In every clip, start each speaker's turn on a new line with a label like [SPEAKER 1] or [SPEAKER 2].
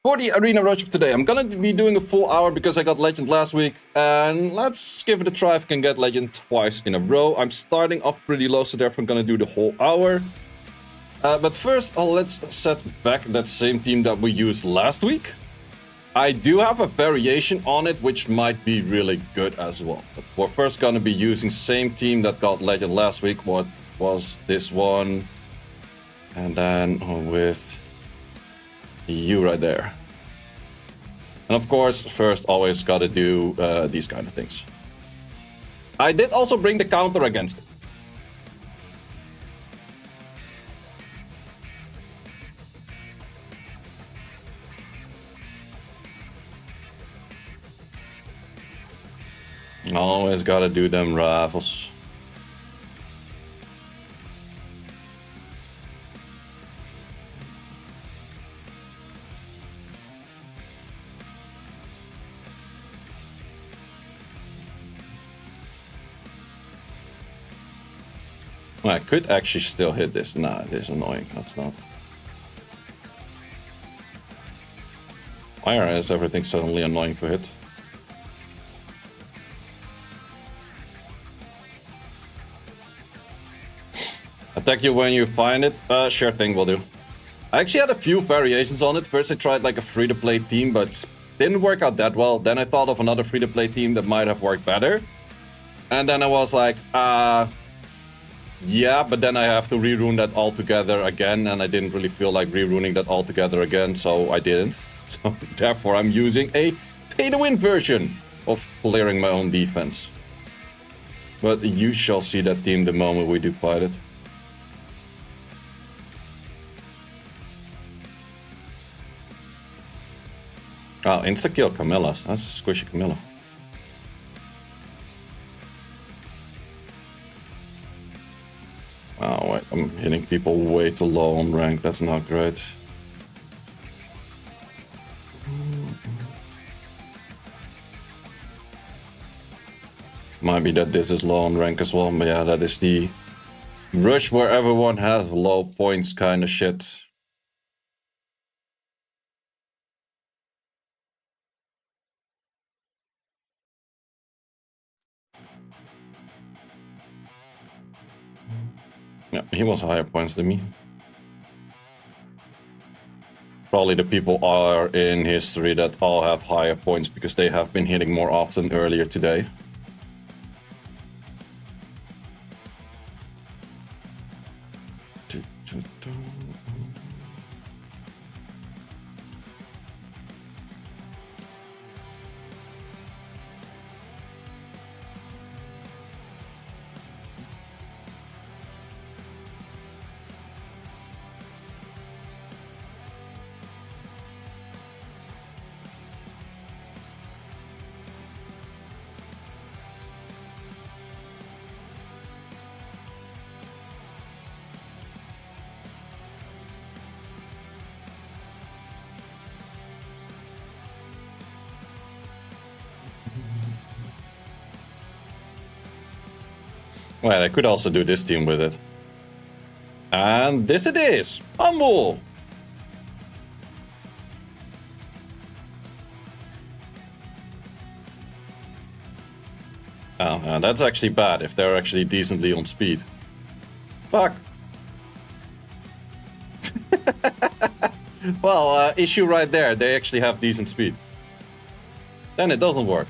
[SPEAKER 1] For the Arena Rush of today, I'm gonna be doing a full hour because I got Legend last week. And let's give it a try if I can get Legend twice in a row. I'm starting off pretty low, so therefore I'm gonna do the whole hour. But first, let's set back that same team that we used last week. I do have a variation on it, which might be really good as well. But we're first gonna be using same team that got Legend last week. What was this one? And then with you right there. And of course, first always gotta do these kind of things. I did also bring the counter against it. Always gotta do them raffles. Well, I could actually still hit this. Nah, it is annoying. That's not. Why is everything suddenly annoying to hit? Attack you when you find it? Sure thing, will do. I actually had a few variations on it. First I tried like a free-to-play team, but didn't work out that well. Then I thought of another free-to-play team that might have worked better. And then I was like, yeah, but then I have to rerun that all together again, and I didn't really feel like reruning that all together again, so I didn't. So therefore I'm using a pay-to-win version of clearing my own defense. But you shall see that team the moment we do fight it. Oh, insta-kill Camilla. That's a squishy Camilla. Oh, wait, I'm hitting people way too low on rank. That's not great. Might be that this is low on rank as well, but yeah, that is the rush where everyone has low points kind of shit. Yeah, he was higher points than me. Probably the people are in history that all have higher points because they have been hitting more often earlier today. Well, I could also do this team with it. And this it is! Humble! Oh, that's actually bad if they're actually decently on speed. Fuck! Well, issue right there. They actually have decent speed. Then it doesn't work.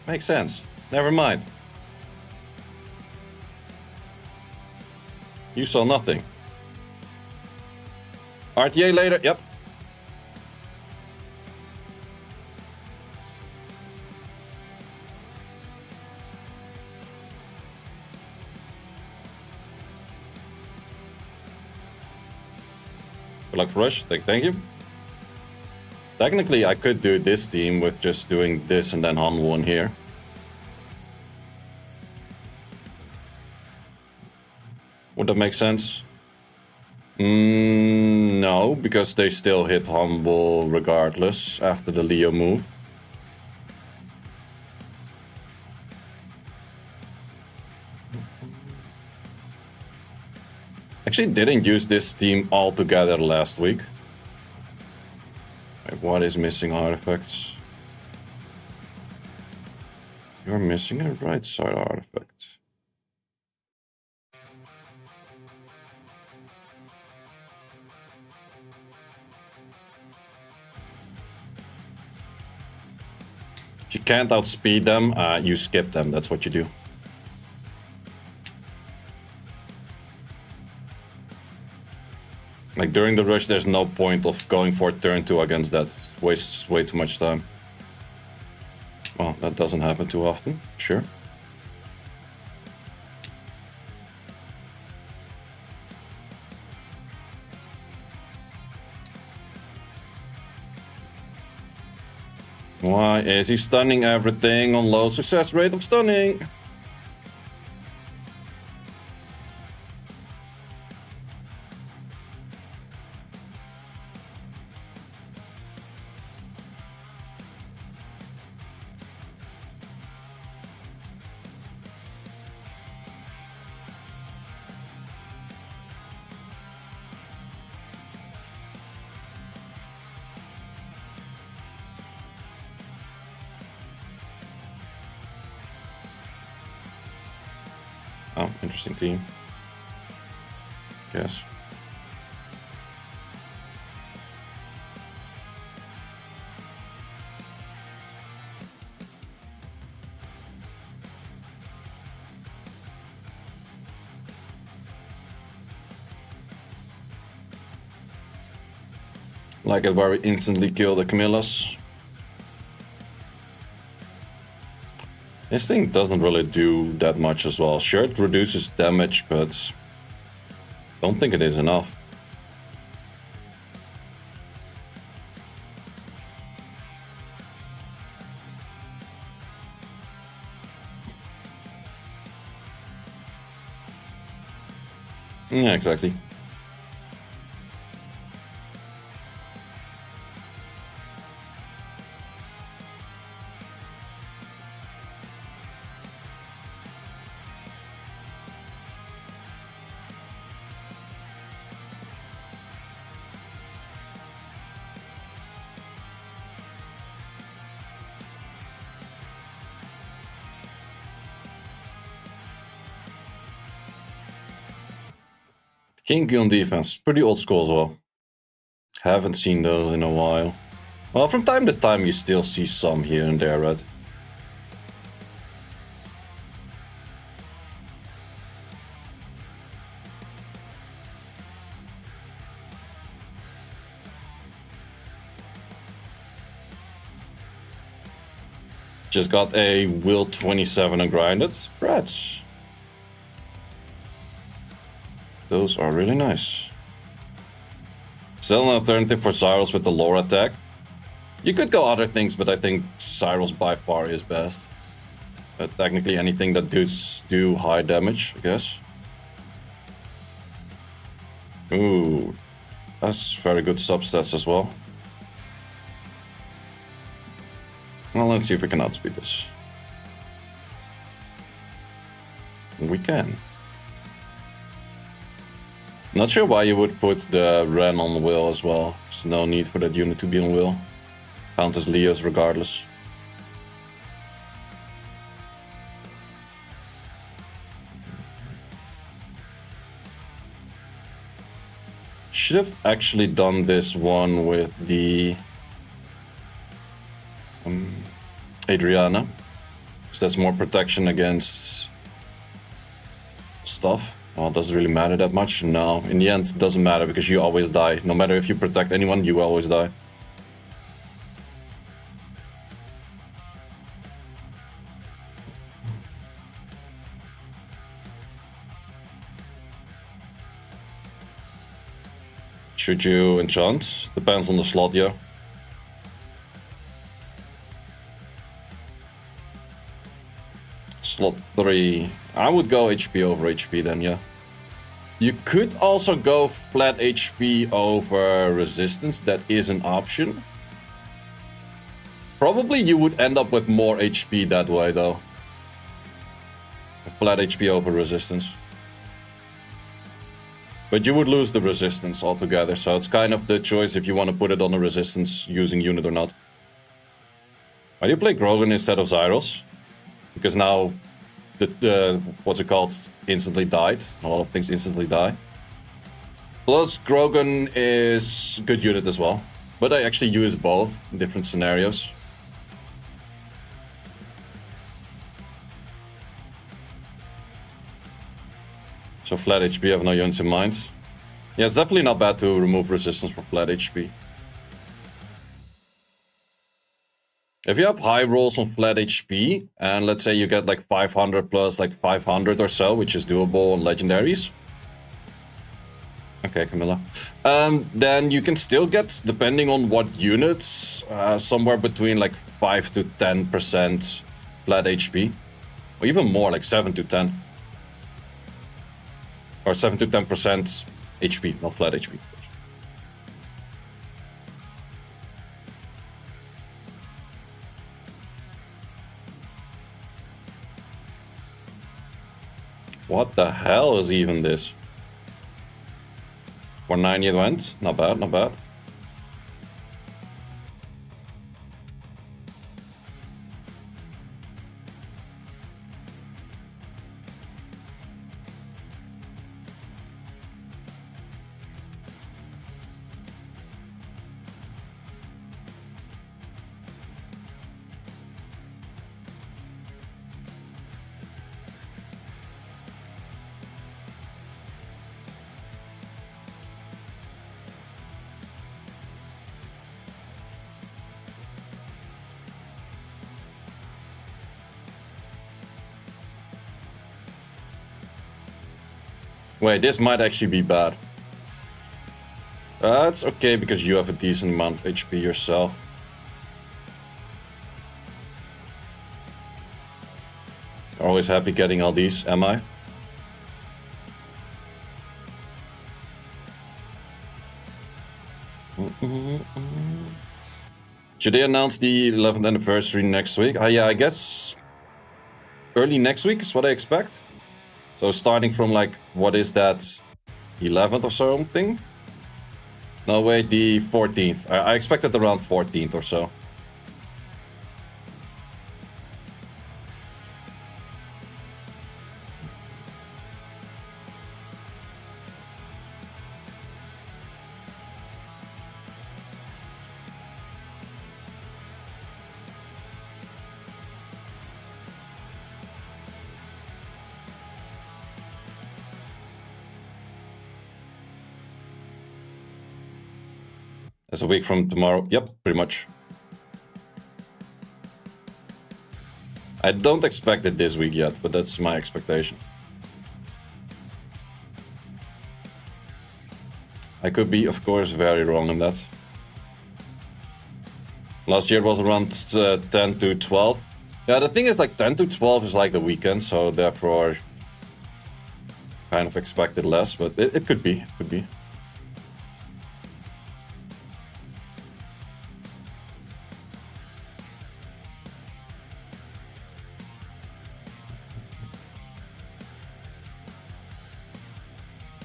[SPEAKER 1] Makes sense. Never mind. You saw nothing. RTA later, yep. Good luck for rush, thank you. Technically, I could do this team with just doing this and then on one here. Would that make sense? No, because they still hit Humble regardless after the Leo move. Actually didn't use this team all together last week. What is missing artifacts? You're missing a right side artifact. If you can't outspeed them, you skip them. That's what you do. Like during the rush, there's no point of going for turn 2 against that. It wastes way too much time. Well, that doesn't happen too often, sure. Why is he stunning everything on low success rate of stunning? Oh, interesting team. Guess. Like it where we instantly kill the Camillas. This thing doesn't really do that much as well. Sure, it reduces damage, but don't think it is enough. Yeah, exactly. Kinky on defense, pretty old school as well. Haven't seen those in a while. Well, from time to time you still see some here and there, right? Just got a will 27 and grinded. Rats. Those are really nice. Still an alternative for Cyrus with the lore attack. You could go other things, but I think Cyrus by far is best. But technically anything that does do high damage, I guess. Ooh, that's very good substats as well. Well, let's see if we can outspeed this. We can. Not sure why you would put the Ren on Will as well. There's no need for that unit to be on Will. Count as Leos regardless. Should have actually done this one with the Adriana, because that's more protection against stuff. Well, does it really matter that much? No, in the end it doesn't matter because you always die. No matter if you protect anyone, you always die. Should you enchant? Depends on the slot, yeah. Slot 3. I would go HP over HP then, yeah. You could also go flat HP over resistance. That is an option. Probably you would end up with more HP that way, though. Flat HP over resistance. But you would lose the resistance altogether, so it's kind of the choice if you want to put it on a resistance using unit or not. Why do you play Grogan instead of Zyros? Because now the what's it called instantly died. A lot of things instantly die. Plus Grogan is good unit as well. But I actually use both in different scenarios. So flat HP, I have no units in mind. Yeah, it's definitely not bad to remove resistance for flat HP. If you have high rolls on flat HP, and let's say you get like 500 plus like 500 or so, which is doable on legendaries. Okay, Camilla. Then you can still get, depending on what units, somewhere between like 5 to 10% flat HP. Or even more, like 7 to 10. Or 7 to 10% HP, not flat HP. What the hell is even this? 190 it went. Not bad, not bad. Wait, this might actually be bad. That's okay because you have a decent amount of HP yourself. Always happy getting all these, am I? Should they announce the 11th anniversary next week? Yeah, I guess early next week is what I expect. So starting from like, what is that, 11th or something? No, wait, the 14th. I expect it around 14th or so. That's a week from tomorrow. Yep, pretty much. I don't expect it this week yet, but that's my expectation. I could be, of course, very wrong on that. Last year it was around 10 to 12. Yeah, the thing is, like, 10 to 12 is like the weekend, so therefore kind of expected less, but it could be, could be.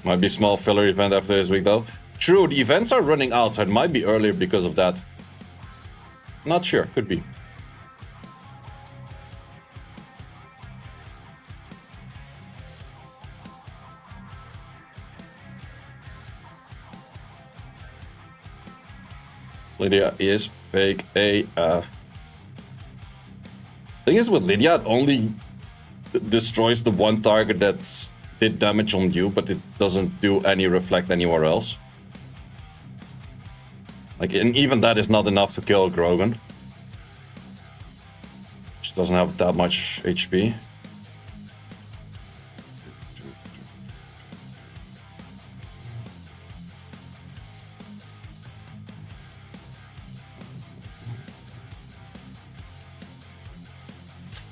[SPEAKER 1] Might be small filler event after this week though. True, the events are running out, so it might be earlier because of that. Not sure, could be. Lydia is fake AF. Thing is with Lydia, it only destroys the one target that's did damage on you, but it doesn't do any reflect anywhere else. Like, and even that is not enough to kill Grogan. She doesn't have that much HP.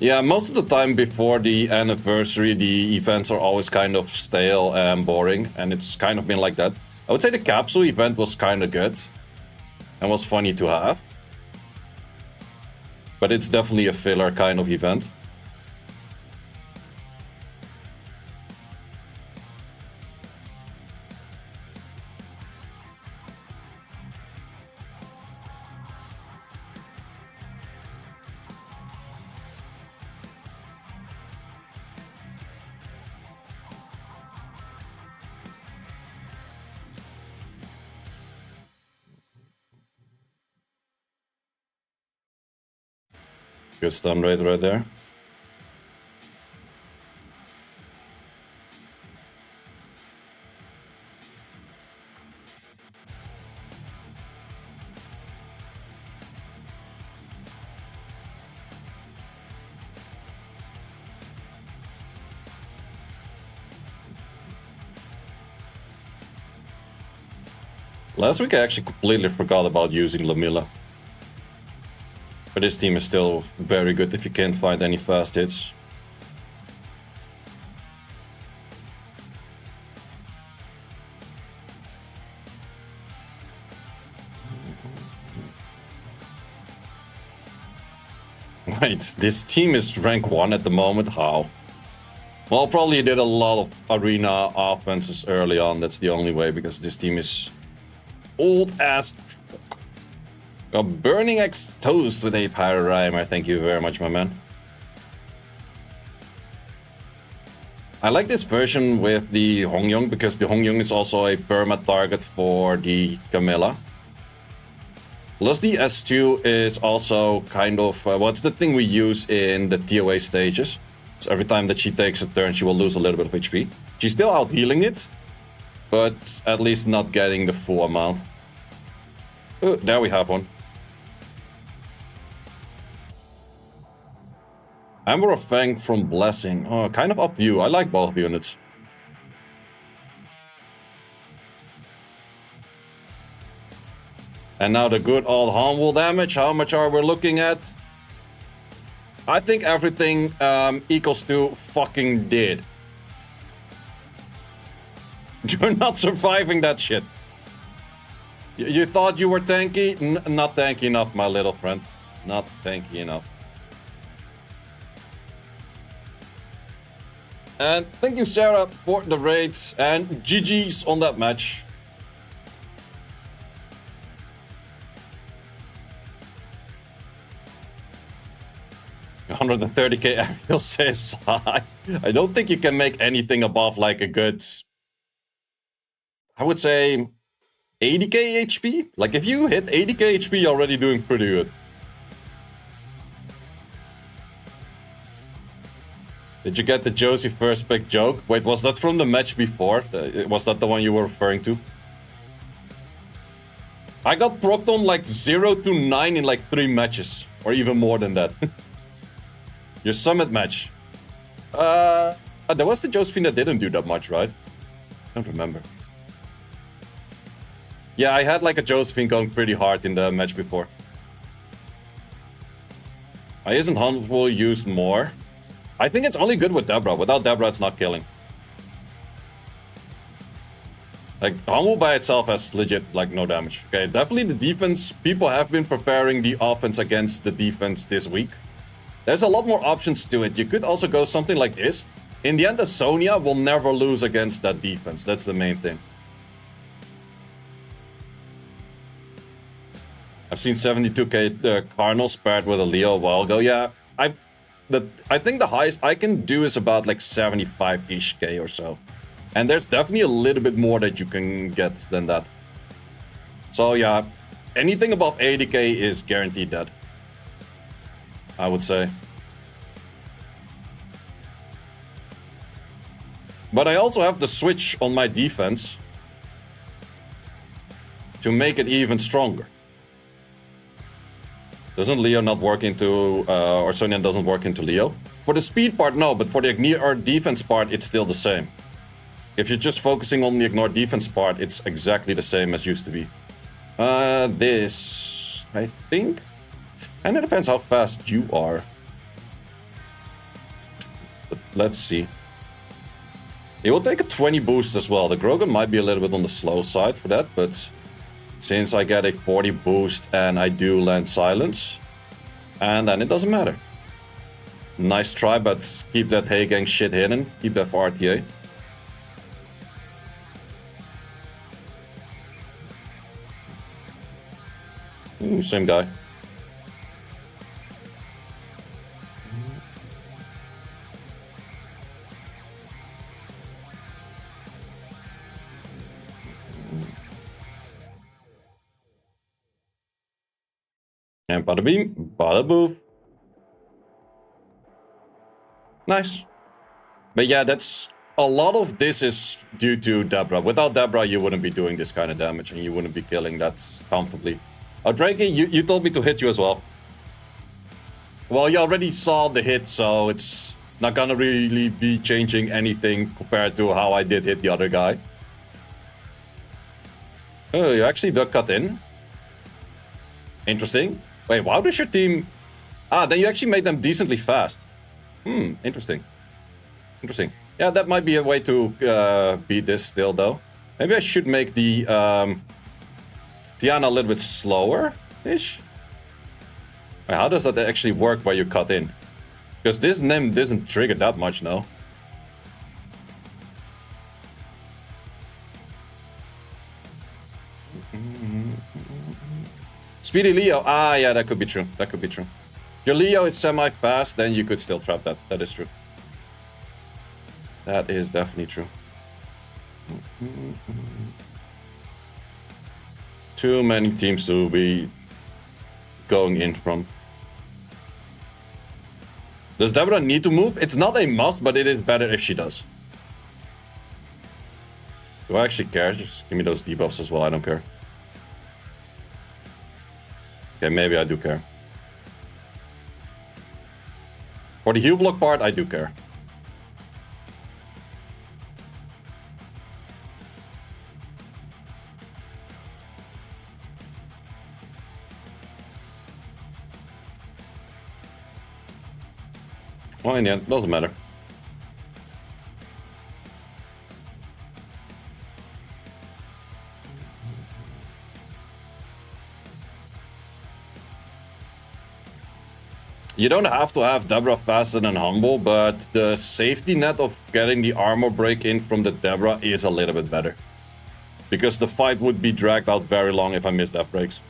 [SPEAKER 1] Yeah, most of the time before the anniversary, the events are always kind of stale and boring, and it's kind of been like that. I would say the capsule event was kind of good and was funny to have, but it's definitely a filler kind of event. Good stun rate right there. Last week I actually completely forgot about using Lamilla. But this team is still very good if you can't find any fast hits. Wait, this team is rank 1 at the moment? How? Well, probably did a lot of arena offenses early on. That's the only way, because this team is old as fuck. A burning X toast with a Pyroreimer. Thank you very much, my man. I like this version with the Hongyong because the Hongyong is also a perma target for the Camilla. Plus the S2 is also kind of what's the thing we use in the TOA stages. So every time that she takes a turn, she will lose a little bit of HP. She's still out healing it, but at least not getting the full amount. There we have one. Amber of Fang from Blessing. Oh, kind of up to you. I like both units. And now the good old humble damage. How much are we looking at? I think everything equals to fucking dead. You're not surviving that shit. You thought you were tanky? Not tanky enough, my little friend. Not tanky enough. And thank you, Sarah, for the raid. And GG's on that match. $130k Ariel says hi. I don't think you can make anything above like a good, I would say 80k HP. Like if you hit 80k HP, you're already doing pretty good. Did you get the Josie first pick joke? Wait, was that from the match before? Was that the one you were referring to? I got procced on like 0 to 9 in like 3 matches. Or even more than that. Your summit match. There was the Josephine that didn't do that much, right? I don't remember. Yeah, I had like a Josephine going pretty hard in the match before. Isn't Humble used more? I think it's only good with Deborah. Without Deborah, it's not killing. Like, Humble by itself has legit, like, no damage. Okay, definitely the defense. People have been preparing the offense against the defense this week. There's a lot more options to it. You could also go something like this. In the end, the Sonya will never lose against that defense. That's the main thing. I've seen 72k Cardinals paired with a Leo a while ago. Yeah, I think the highest I can do is about like 75-ish k or so. And there's definitely a little bit more that you can get than that. So yeah, anything above 80k is guaranteed dead, I would say. But I also have the switch on my defense to make it even stronger. Doesn't Leo not work into, or Sonya doesn't work into Leo? For the speed part, no, but for the ignore defense part, it's still the same. If you're just focusing on the ignore defense part, it's exactly the same as used to be. This, I think. And it depends how fast you are. But let's see. It will take a 20 boost as well. The Grogan might be a little bit on the slow side for that, but since I get a 40 boost and I do land silence, and then it doesn't matter. Nice try, but keep that Hey Gang shit hidden. Keep that for RTA. Same guy. And bada beam, bada boof. Nice. But yeah, that's... A lot of this is due to Debra. Without Debra, you wouldn't be doing this kind of damage, and you wouldn't be killing that comfortably. Oh, Drakey, you told me to hit you as well. Well, you already saw the hit, so it's not gonna really be changing anything compared to how I did hit the other guy. Oh, you actually duck cut in. Interesting. Wait, how does your team... Ah, then you actually made them decently fast. Interesting. Interesting. Yeah, that might be a way to beat this still, though. Maybe I should make the Diana a little bit slower-ish. Wait, how does that actually work where you cut in? Because this name doesn't trigger that much, no? Speedy Leo. Ah, yeah, that could be true. That could be true. If your Leo is semi-fast, then you could still trap that. That is true. That is definitely true. Too many teams to be going in from. Does Deborah need to move? It's not a must, but it is better if she does. Do I actually care? Just give me those debuffs as well. I don't care. Okay, maybe I do care. For the heal block part, I do care. Well, in the end, doesn't matter. You don't have to have Debra faster than Humble, but the safety net of getting the armor break in from the Debra is a little bit better. Because the fight would be dragged out very long if I missed that breaks.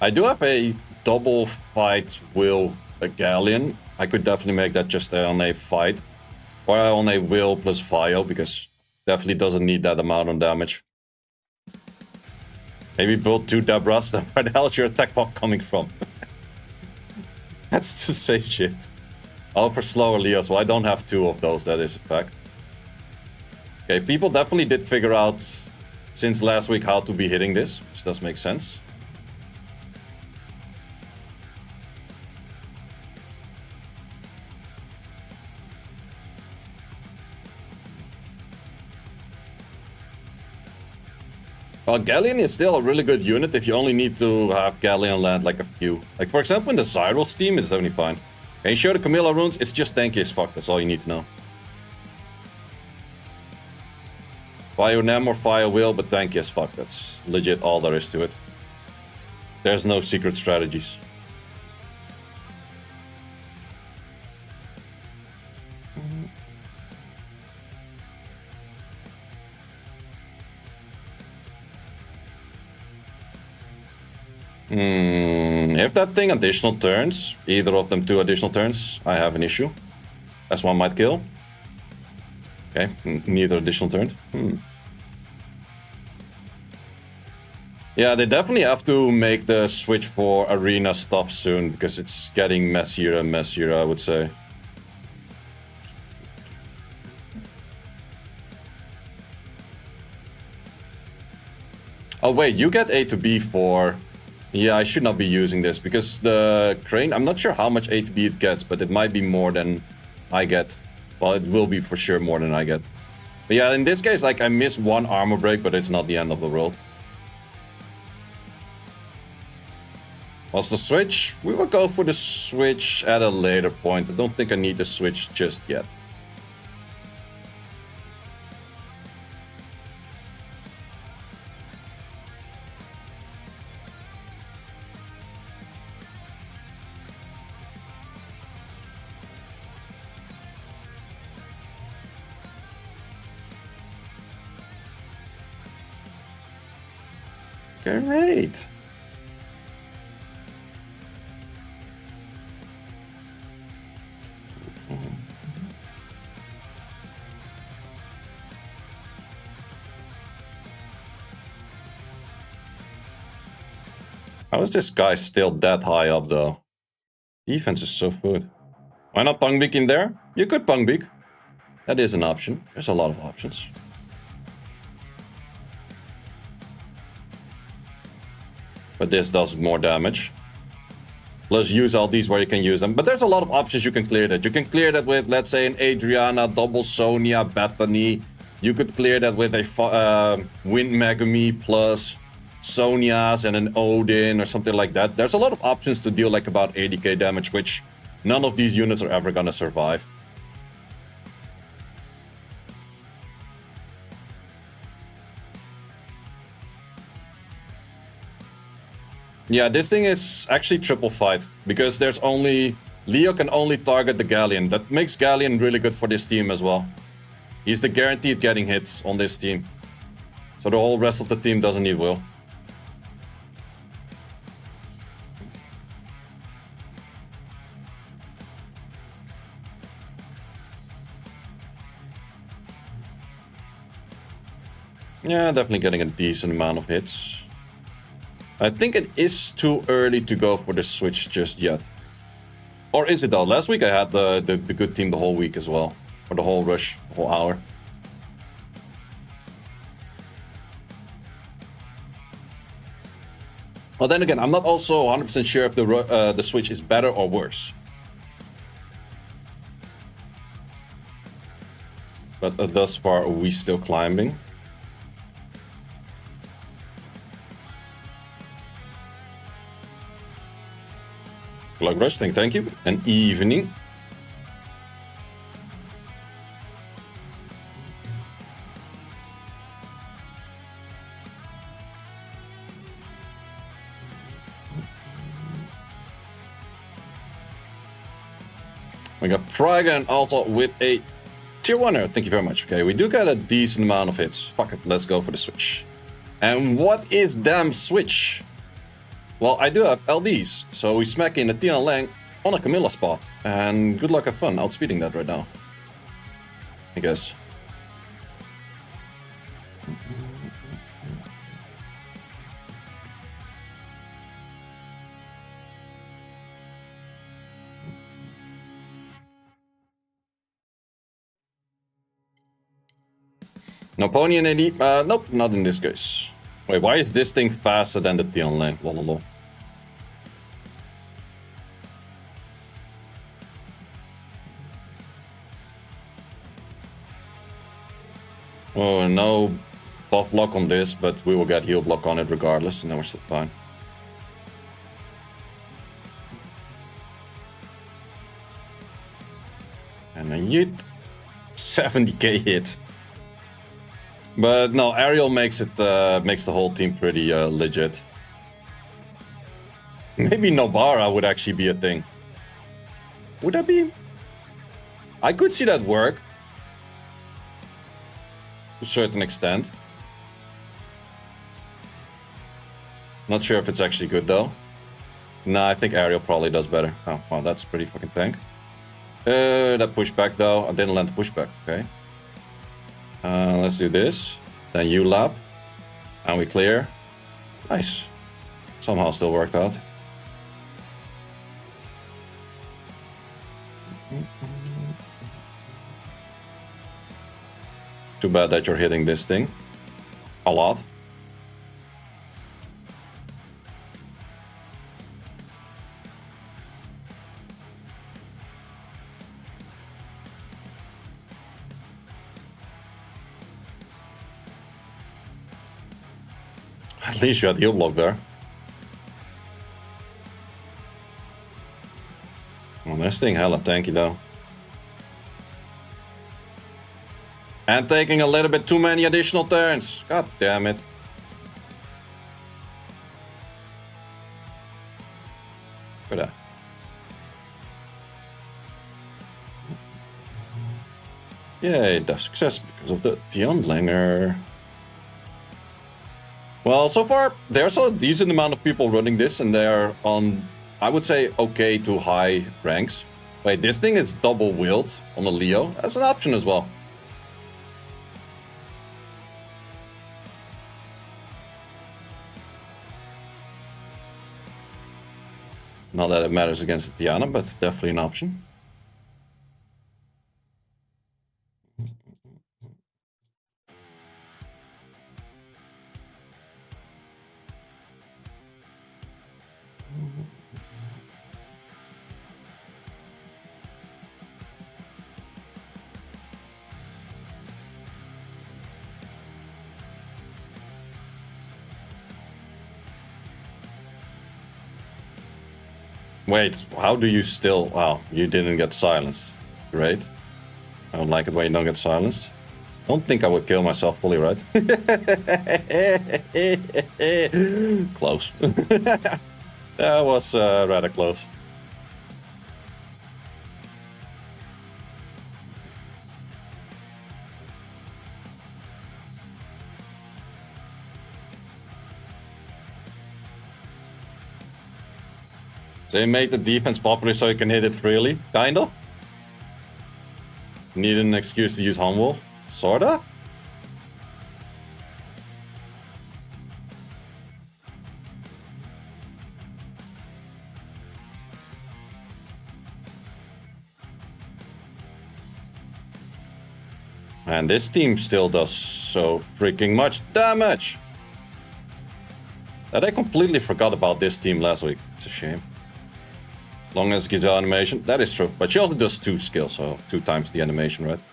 [SPEAKER 1] I do have a double fight will a Galleon. I could definitely make that just on a fight. Or on a will plus Vio, because definitely doesn't need that amount of damage. Maybe build 2 Debras, then where the hell is your attack pop coming from? That's the same shit. Oh, for slower Leos. Well, I don't have 2 of those, that is a fact. Okay, people definitely did figure out since last week how to be hitting this, which does make sense. Well, Galleon is still a really good unit if you only need to have Galleon land like a few. Like, for example, in the Cyrils team, it's only fine. And you show the Camilla runes, it's just tanky as fuck. That's all you need to know. Fire Nem or Fire Will, but tanky as fuck. That's legit all there is to it. There's no secret strategies. If that thing additional turns, either of them 2 additional turns, I have an issue. That's one might kill. Okay, neither additional turned. Yeah, they definitely have to make the switch for arena stuff soon, because it's getting messier and messier, I would say. Oh wait, you get A to B for... Yeah, I should not be using this, because the crane, I'm not sure how much A to B it gets, but it might be more than I get. Well, it will be for sure more than I get. But yeah, in this case, like, I miss 1 armor break, but it's not the end of the world. What's the switch? We will go for the switch at a later point. I don't think I need the switch just yet. Great. How is this guy still that high up, though? Defense is so food. Why not Pungbeak in there? You could Pungbeak. That is an option. There's a lot of options. But this does more damage. Plus use all these where you can use them. But there's a lot of options you can clear that. You can clear that with, let's say, an Adriana, double Sonia, Bethany. You could clear that with a Wind Megami plus Sonia's and an Odin or something like that. There's a lot of options to deal like about 80k damage, which none of these units are ever gonna survive. Yeah, this thing is actually triple fight, because there's only... Leo can only target the Galleon. That makes Galleon really good for this team as well. He's the guaranteed getting hits on this team. So the whole rest of the team doesn't need Will. Yeah, definitely getting a decent amount of hits. I think it is too early to go for the switch just yet. Or is it though? Last week I had the good team the whole week as well. Or the whole rush, the whole hour. Well, then again, I'm not also 100% sure if the switch is better or worse. But thus far, we still climbing. Plug Rush, thank you. And evening. We got Praga and also with a tier 1er. Thank you very much. Okay, we do get a decent amount of hits. Fuck it, let's go for the switch. And what is damn switch? Well, I do have LDs, so we smack in a Tian Lang on a Camilla spot. And good luck, have fun outspeeding that right now, I guess. No pony in AD? Nope, not in this case. Wait, why is this thing faster than the Tian Lang? Lololol. Oh, no buff block on this, but we will get heal block on it regardless, and then we're still fine. And a yeet. 70k hit. But no, Ariel makes it makes the whole team pretty legit. Maybe Nobara would actually be a thing. Would that be? I could see that work. To a certain extent. Not sure if it's actually good though. Nah, I think Ariel probably does better. Oh, wow, that's pretty fucking tank. That pushback though. I didn't land the pushback, okay. Let's do this. Then you lap. And we clear. Nice. Somehow still worked out. Too bad that you're hitting this thing. A lot. At least you had heal block there. Well, this thing hella tanky though. And taking a little bit too many additional turns. God damn it. Look at that. Yay, death success because of the Tianlanger. Well, so far, there's a decent amount of people running this, and they're on, I would say, okay to high ranks. Wait, this thing is double wheeled on a Leo. That's an option as well. Not that it matters against Diana, but definitely an option. Wait, how do you still... Wow, you didn't get silenced. Great. I don't like it when you don't get silenced. Don't think I would kill myself fully, right? Close. That was rather close. They made the defense popular so you can hit it freely, kinda. Need an excuse to use Humble, sorta. And this team still does so freaking much damage. And I completely forgot about this team last week. It's a shame. Long as Giselle animation, that is true. But she also does 2 skills, so 2 times the animation, right?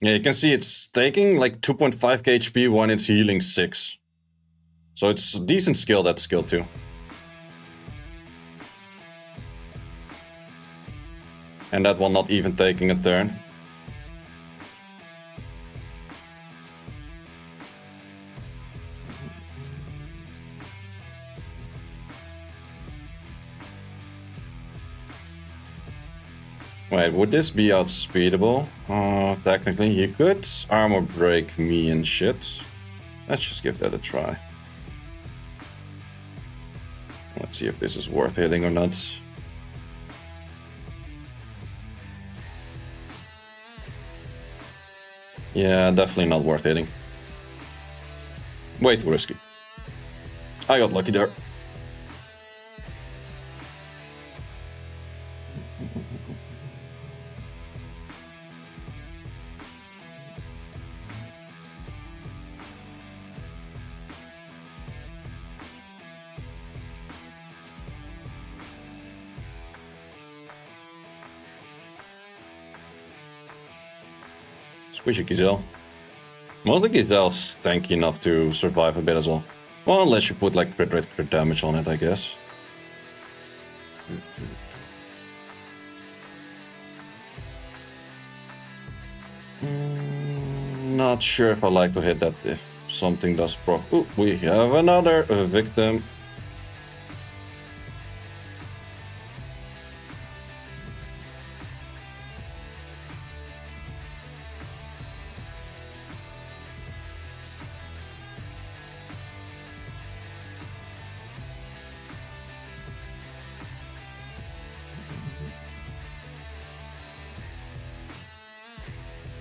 [SPEAKER 1] Yeah, you can see it's taking like 2.5 HP when it's healing 6. So it's a decent skill, that skill too. And that one not even taking a turn. Wait, would this be outspeedable? Technically, you could armor break me and shit. Let's just give that a try. Let's see if this is worth hitting or not. Yeah, definitely not worth hitting. Way too risky. I got lucky there. Squishy Giselle. Mostly Giselle's tanky enough to survive a bit as well. Well, unless you put like crit rate, crit damage on it, I guess. Not sure if I like to hit that if something does proc. Ooh, we have another victim.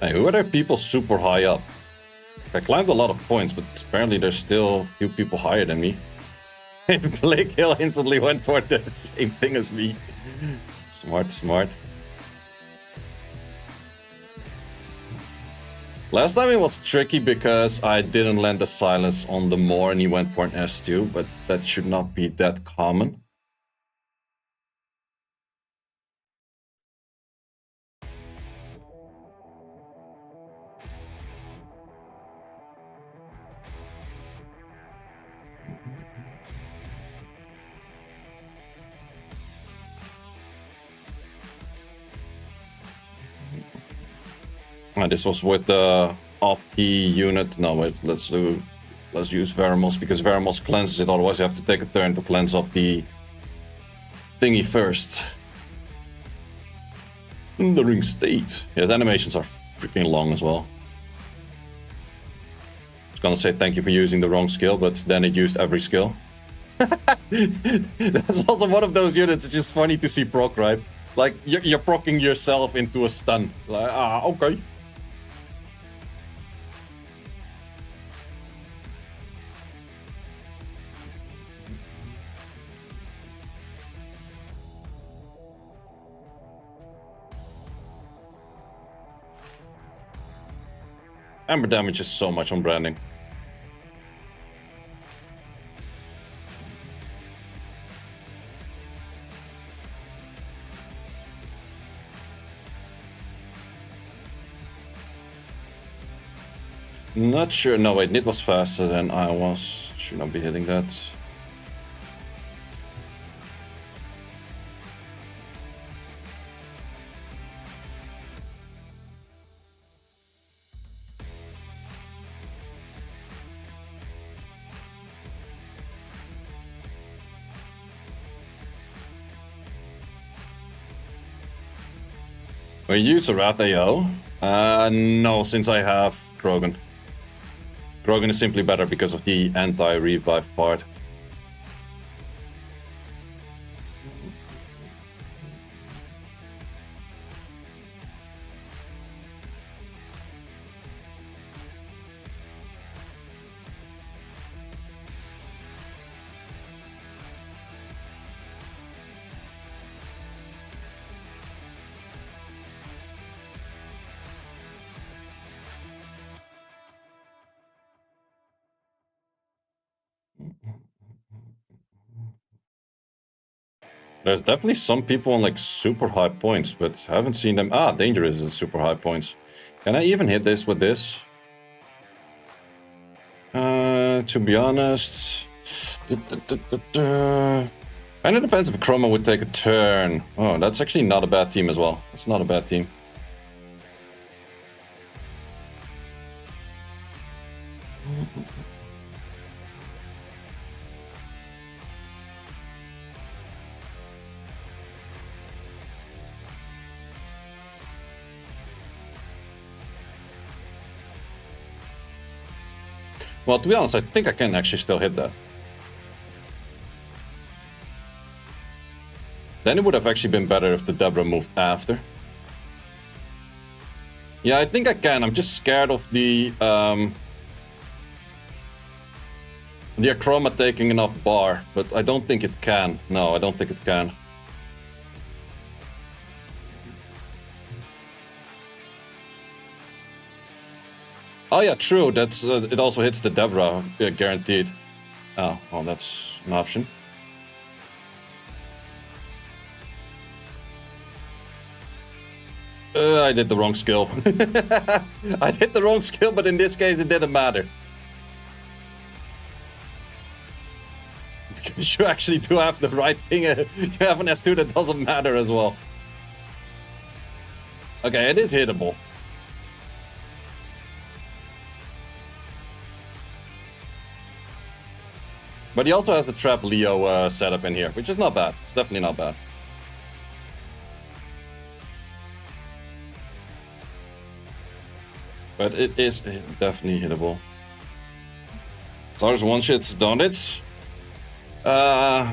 [SPEAKER 1] Hey, who are there people super high up? I climbed a lot of points, but apparently there's still a few people higher than me. Blake Hill instantly went for the same thing as me. Smart, smart. Last time it was tricky because I didn't land the silence on the Moor and he went for an S2, but that should not be that common. And this was with the of the unit. No, wait, let's use Veramos, because Veramos cleanses it, otherwise you have to take a turn to cleanse off the thingy first. Thundering State. Yes, animations are freaking long as well. I was gonna say thank you for using the wrong skill, but then it used every skill. That's also one of those units, it's just funny to see proc, right? Like, you're procking yourself into a stun. Like, okay. Amber damage is so much on branding. Not sure. No, wait, Nit was faster than I was. Should not be hitting that. We use a RTA. No, since I have Krogan. Krogan is simply better because of the anti-revive part. There's definitely some people on like super high points, but I haven't seen them. Ah, Dangerous is super high points. Can I even hit this with this? To be honest... And it depends if Chroma would take a turn. Oh, that's actually not a bad team as well. It's not a bad team. Well, to be honest, I think I can actually still hit that. Then it would have actually been better if the Debra moved after. Yeah, I think I can. I'm just scared of the Achroma taking enough bar, but I don't think it can. No, I don't think it can. Oh yeah, true. That's it. Also hits the Debra, guaranteed. Oh, well, that's an option. I did the wrong skill. I did the wrong skill, but in this case, it didn't matter. Because you actually do have the right thing. You have an S2 that doesn't matter as well. Okay, it is hittable. But he also has the Trap Leo setup in here, which is not bad. It's definitely not bad. But it is definitely hittable. Cyrus one-shits, don't it?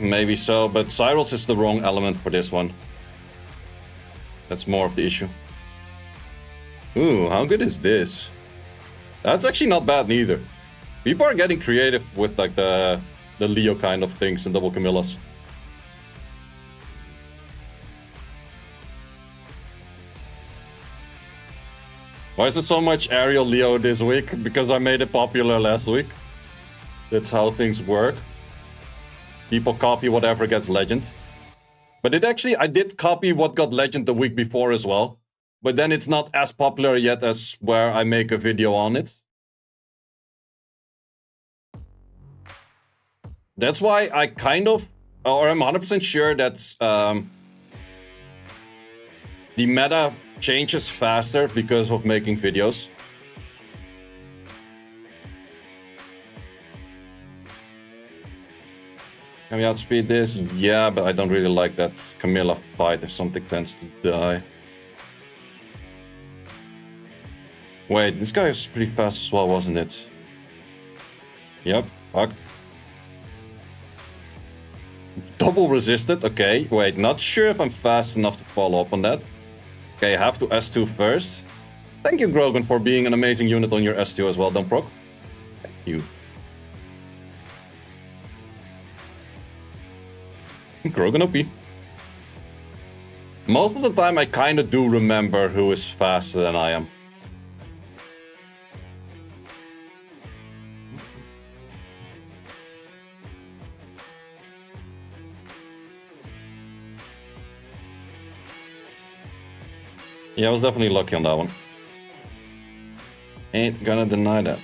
[SPEAKER 1] Maybe so, but Cyrus is the wrong element for this one. That's more of the issue. Ooh, how good is this? That's actually not bad neither. People are getting creative with like the Leo kind of things and double Camillas. Why is it so much Aerial Leo this week? Because I made it popular last week. That's how things work. People copy whatever gets legend. But it actually, I did copy what got legend the week before as well. But then it's not as popular yet as where I make a video on it. That's why I kind of, or I'm 100% sure that the meta changes faster because of making videos. Can we outspeed this? Yeah, but I don't really like that Camilla fight if something tends to die. Wait, this guy was pretty fast as well, wasn't it? Yep, fuck. Double resisted, okay. Wait, not sure if I'm fast enough to follow up on that. Okay, I have to S2 first. Thank you, Grogan, for being an amazing unit on your S2 as well, don't proc. Thank you. Grogan OP. Most of the time I kinda do remember who is faster than I am. Yeah, I was definitely lucky on that one. Ain't gonna deny that.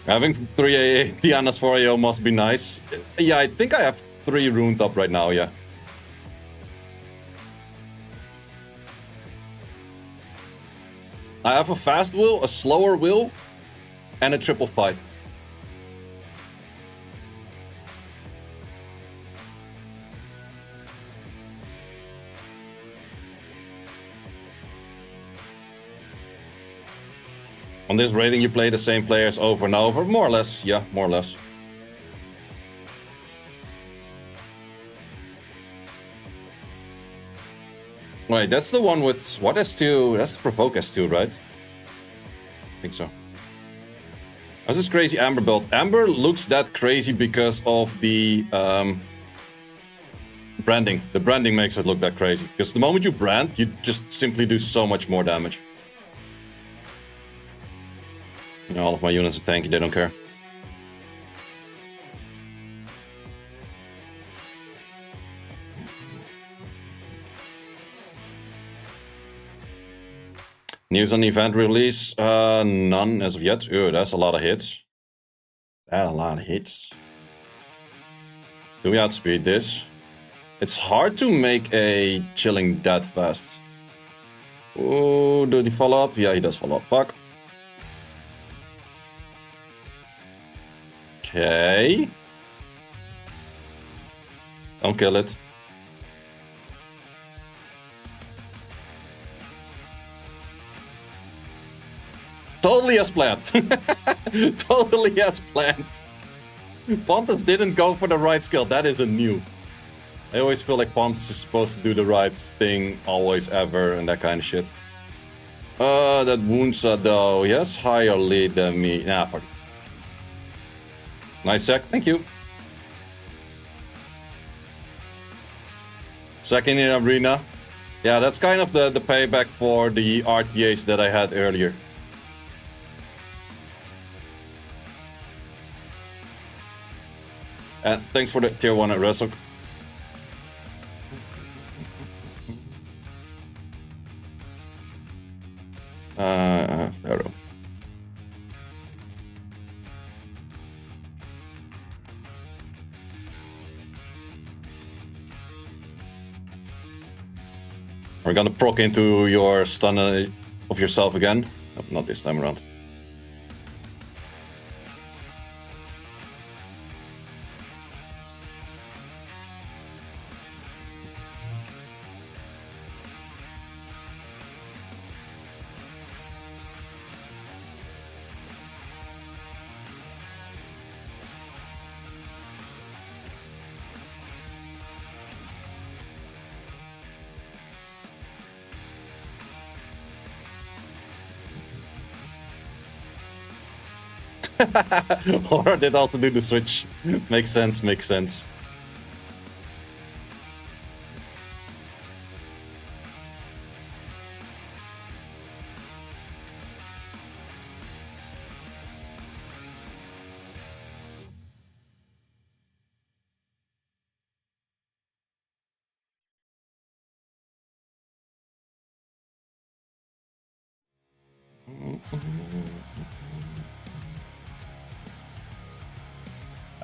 [SPEAKER 1] Having 3 AA Tiana's 4 AO must be nice. Yeah, I think I have 3 runed up right now, yeah. I have a fast will, a slower will, and a triple fight. On this rating, you play the same players over and over? More or less, yeah, more or less. Wait, that's the one with... What S2? That's the Provoke S2, right? I think so. How's this crazy Amber build? Amber looks that crazy because of the branding. The branding makes it look that crazy. Because the moment you brand, you just simply do so much more damage. All of my units are tanky, they don't care. News on event release? None as of yet. Ooh, that's a lot of hits. That's a lot of hits. Do we outspeed this? It's hard to make a chilling that fast. Oh, did he follow up? Yeah, he does follow up. Fuck. Okay. Don't kill it. Totally as planned. Totally as planned. Pontus didn't go for the right skill. That is a new. I always feel like Pontus is supposed to do the right thing always, ever, and that kind of shit. That Wounsa though. He has higher lead than me. Nah, fuck it. Nice sec, thank you. Second in arena. Yeah, that's kind of the payback for the RTAs that I had earlier. And thanks for the tier 1 at Wrestle. Pharaoh. We're gonna proc into your stun of yourself again. Nope, not this time around. Or did also do the switch. Makes sense, makes sense.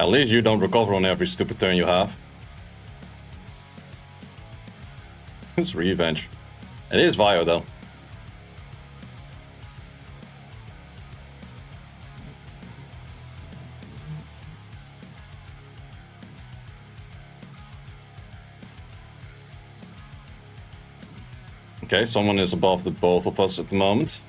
[SPEAKER 1] At least you don't recover on every stupid turn you have. It's revenge. It is Vio though. Okay, someone is above the both of us at the moment.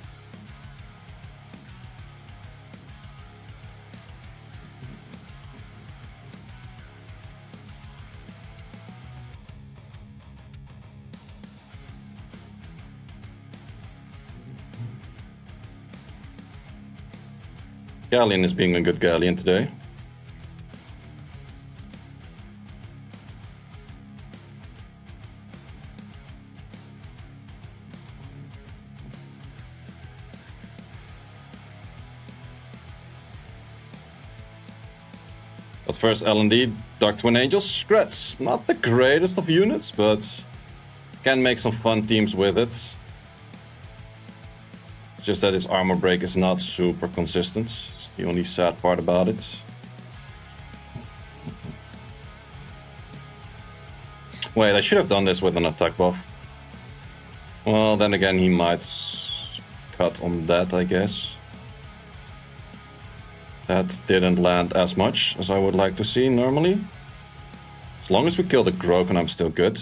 [SPEAKER 1] Galleon is being a good Galleon today. But first L&D, Dark Twin Angels, Scratch. Not the greatest of units, but can make some fun teams with it. It's just that its armor break is not super consistent. It's the only sad part about it. Wait, I should have done this with an attack buff. Well, then again, he might cut on that, I guess. That didn't land as much as I would like to see normally. As long as we kill the Grogan, I'm still good.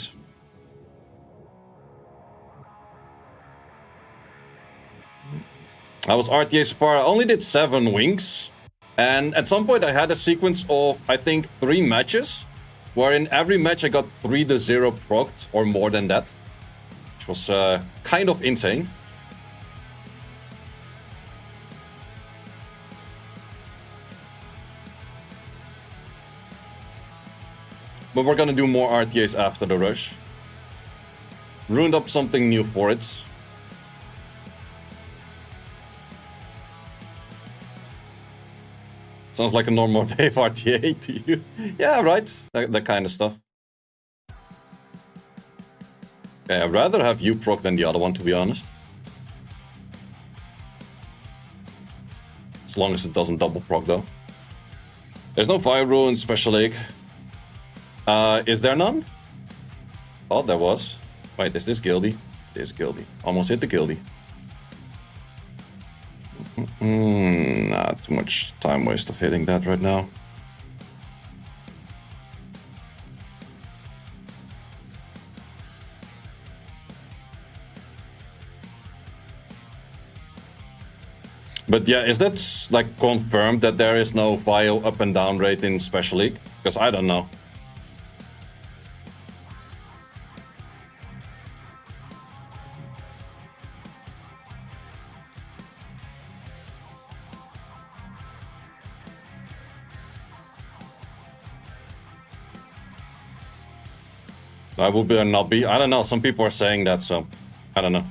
[SPEAKER 1] I was RTA so far. I only did 7 wings. And at some point I had a sequence of, I think, 3 matches. Where in every match I got 3-0 procced or more than that. Which was kind of insane. But we're gonna do more RTAs after the rush. Ruined up something new for it. Sounds like a normal day of RTA to you. Yeah, right. That kind of stuff. Okay, I'd rather have you proc than the other one, to be honest. As long as it doesn't double proc, though. There's no Fire Rule in Special League. Is there none? Oh, there was. Wait, is this Guildy? It is Guildy. Almost hit the Guildy. Not too much time waste of hitting that right now. But yeah, is that like confirmed that there is no Vio up and down rate in Special League? Because I don't know. I will be or not be. I don't know. Some people are saying that, so I don't know.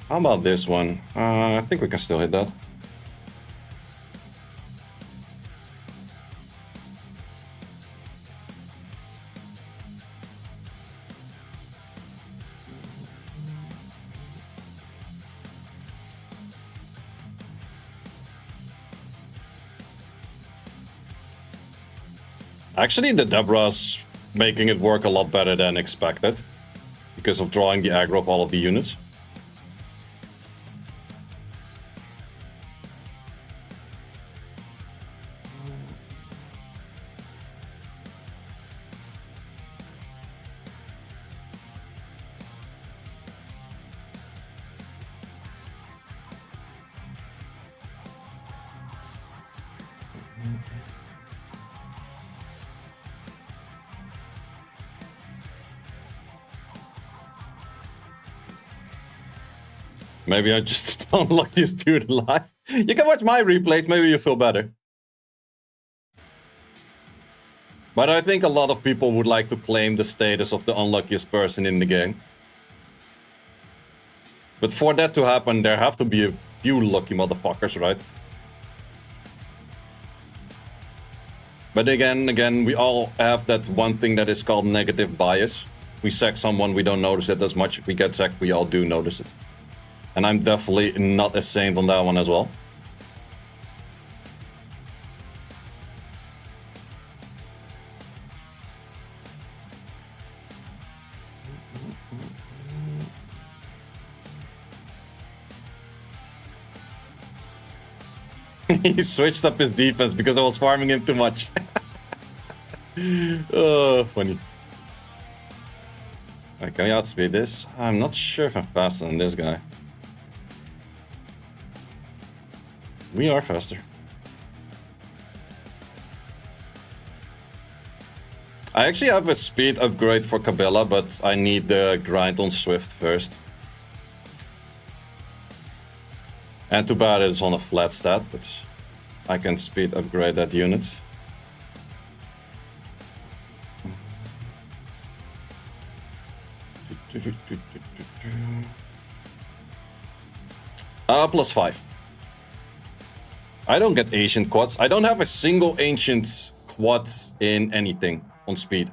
[SPEAKER 1] How about this one? I think we can still hit that. Actually, the Deborah's making it work a lot better than expected because of drawing the aggro of all of the units. Maybe I just don't like this dude live. You can watch my replays, maybe you feel better. But I think a lot of people would like to claim the status of the unluckiest person in the game. But for that to happen, there have to be a few lucky motherfuckers, right? But again, we all have that one thing that is called negative bias. If we sack someone, we don't notice it as much. If we get sacked, we all do notice it. And I'm definitely not a saint on that one as well. He switched up his defense because I was farming him too much. Oh, funny. Right, can we outspeed this? I'm not sure if I'm faster than this guy. We are faster. I actually have a speed upgrade for Cabela, but I need the grind on Swift first. And too bad it's on a flat stat, but I can speed upgrade that unit. +5. I don't get ancient quads. I don't have a single ancient quad in anything on speed.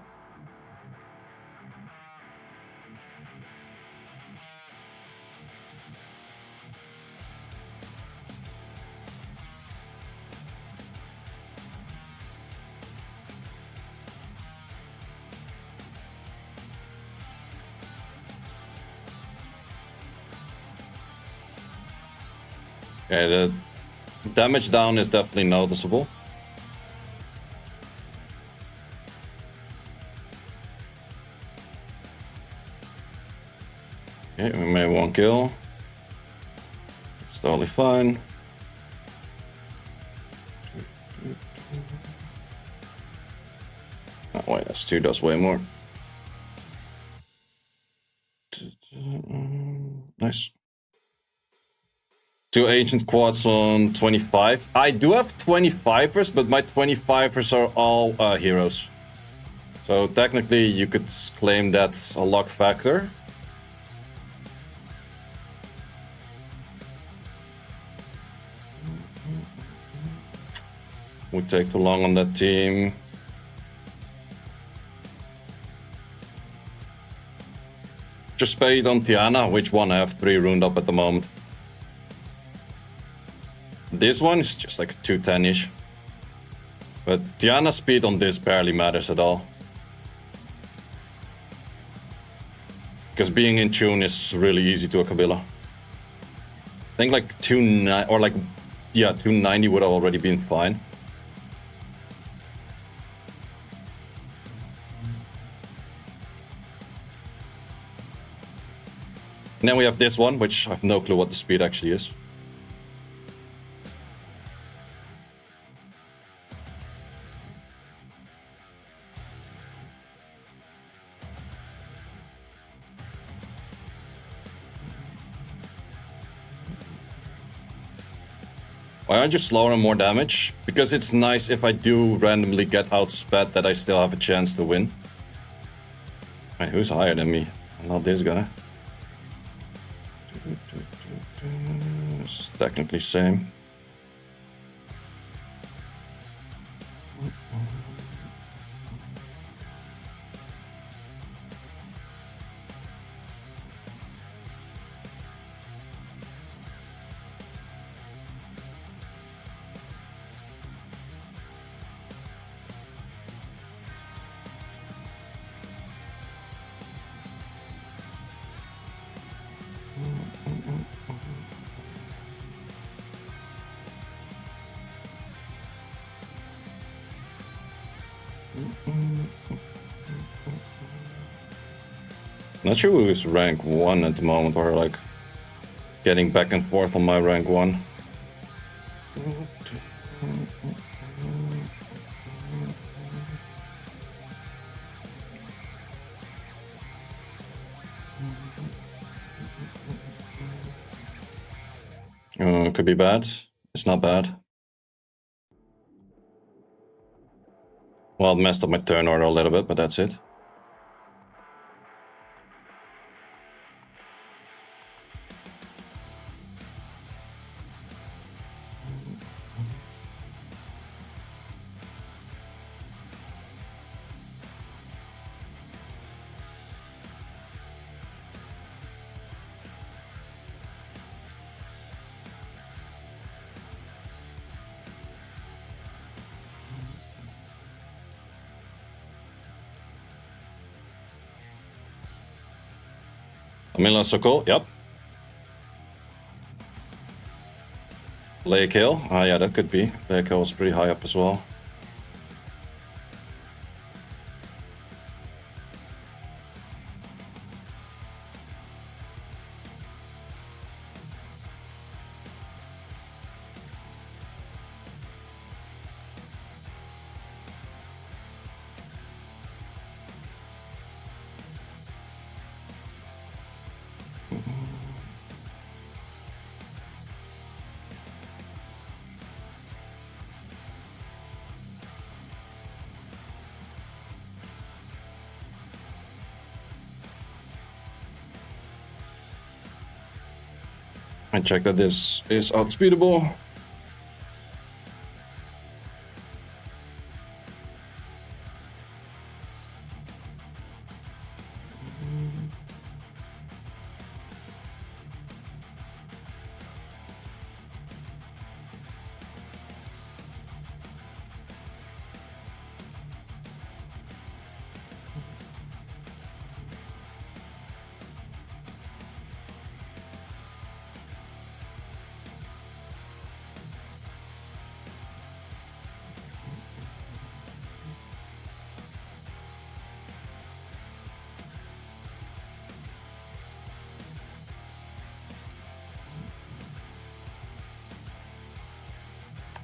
[SPEAKER 1] Okay, the damage down is definitely noticeable. Okay, we made 1 kill. It's totally fine. Oh wait, S2 does way more. Nice. 2 ancient quads on 25. I do have 25ers, but my 25ers are all heroes. So technically you could claim that's a luck factor. Would take too long on that team. Just pay it on Tiana, which one I have 3 runed up at the moment. This one is just like 210-ish. But Tiana's speed on this barely matters at all. Because being in tune is really easy to a Kabila. I think like 290 or like, yeah, 290 would have already been fine. And then we have this one, which I have no clue what the speed actually is. Why aren't you slower and more damage? Because it's nice if I do randomly get outsped that I still have a chance to win. Wait, who's higher than me? Not this guy. It's technically same. Not sure who's rank 1 at the moment, or like getting back and forth on my rank 1. Could be bad. It's not bad. Well, messed up my turn order a little bit, but that's it. Lamela so cool. Yep. Lake Hill. Ah, yeah, that could be. Lake Hill is pretty high up as well. I check that this is outspeedable.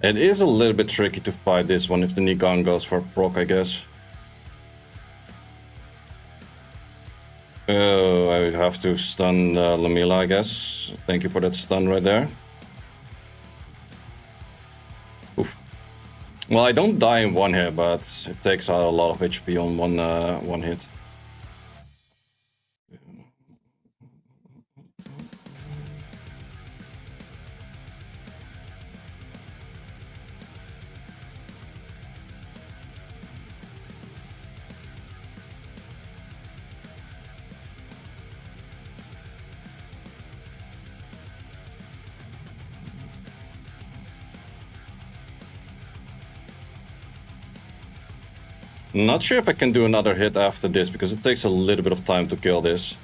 [SPEAKER 1] It is a little bit tricky to fight this one if the Nigon goes for a proc, I guess. Oh, I would have to stun Lamela, I guess. Thank you for that stun right there. Oof. Well, I don't die in one hit, but it takes out a lot of HP on one hit. Not sure if I can do another hit after this, because it takes a little bit of time to kill this.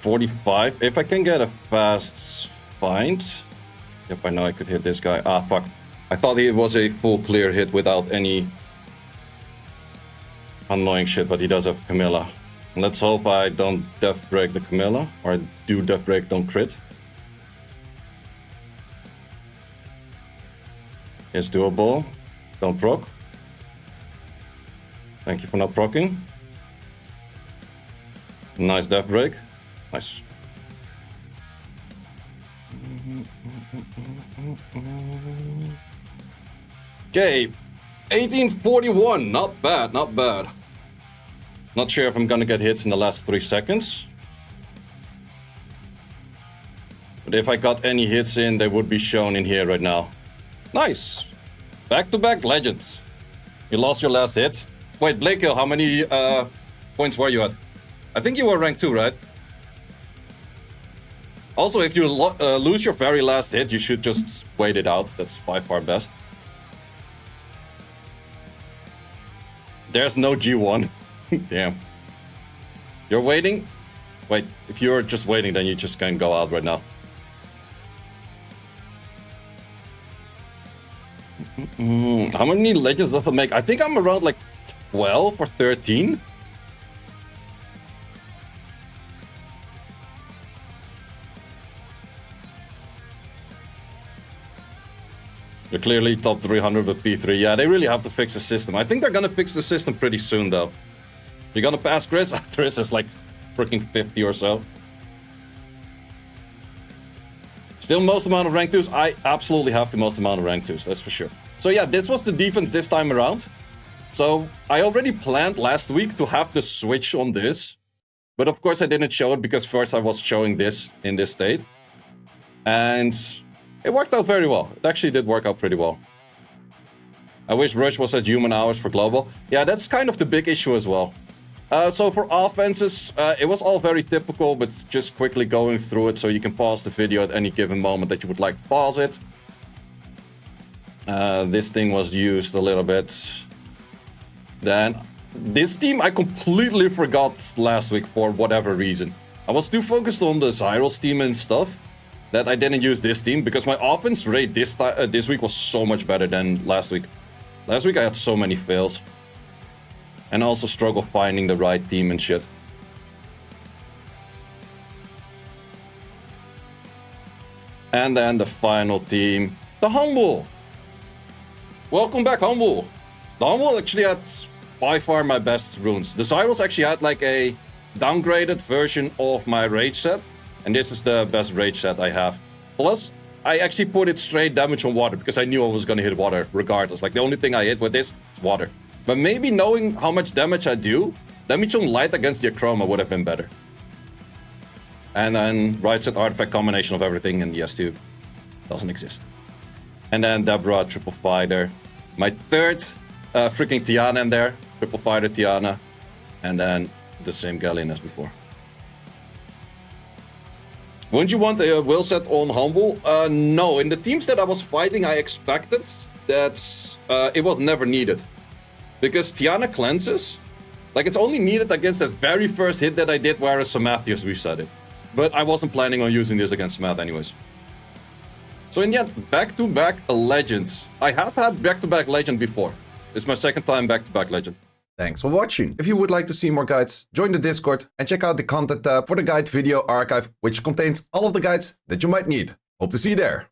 [SPEAKER 1] $45. If I can get a fast find. Yep, I know I could hit this guy. Ah, fuck. I thought it was a full clear hit without any annoying shit, but he does have Camilla. Let's hope I don't death break the Camilla, or do death break, don't crit. It's doable. Don't proc. Thank you for not procking. Nice death break. Nice. Okay, 1841. Not bad, not bad. Not sure if I'm gonna get hits in the last 3 seconds. But if I got any hits in, they would be shown in here right now. Nice! Back-to-back legends. You lost your last hit. Wait, Blake Hill, how many points were you at? I think you were rank 2, right? Also, if you lose your very last hit, you should just wait it out. That's by far best. There's no G1. Damn. You're waiting? Wait, if you're just waiting, then you just can go out right now. How many legends does it make? I think I'm around like 12 or 13. You're clearly top 300 with P3. Yeah, they really have to fix the system. I think they're gonna fix the system pretty soon, though. You're gonna pass Chris? Chris is like freaking 50 or so. Still most amount of rank 2s? I absolutely have the most amount of rank 2s, that's for sure. So yeah, this was the defense this time around. So I already planned last week to have the switch on this. But of course I didn't show it because first I was showing this in this state. And it worked out very well. It actually did work out pretty well. I wish Rush was at human hours for global. Yeah, that's kind of the big issue as well. So for offenses, it was all very typical, but just quickly going through it so you can pause the video at any given moment that you would like to pause it. This thing was used a little bit. Then this team I completely forgot last week for whatever reason. I was too focused on the Zyros team and stuff that I didn't use this team because my offense rate this week was so much better than last week. Last week I had so many fails. And I also struggle finding the right team and shit. And then the final team, the Humble. Welcome back, Humble. The Humble actually had by far my best runes. The Zyros actually had like a downgraded version of my rage set. And this is the best rage set I have. Plus, I actually put it straight damage on water because I knew I was gonna hit water regardless. Like the only thing I hit with this is water. But maybe knowing how much damage I do, damage on light against the Achroma would have been better. And then right set artifact combination of everything, and yes too doesn't exist. And then Deborah, triple fighter. My third freaking Tiana in there, triple fighter Tiana. And then the same Galleon as before. Wouldn't you want a will set on Humble? No, in the teams that I was fighting, I expected that it was never needed. Because Tiana cleanses, like it's only needed against that very first hit that I did where Samathius reset it. But I wasn't planning on using this against Smath anyways. So in the end, back-to-back legends. I have had back-to-back legend before. It's my second time back-to-back legend.
[SPEAKER 2] Thanks for watching. If you would like to see more guides, join the Discord and check out the content tab for the guide video archive, which contains all of the guides that you might need. Hope to see you there.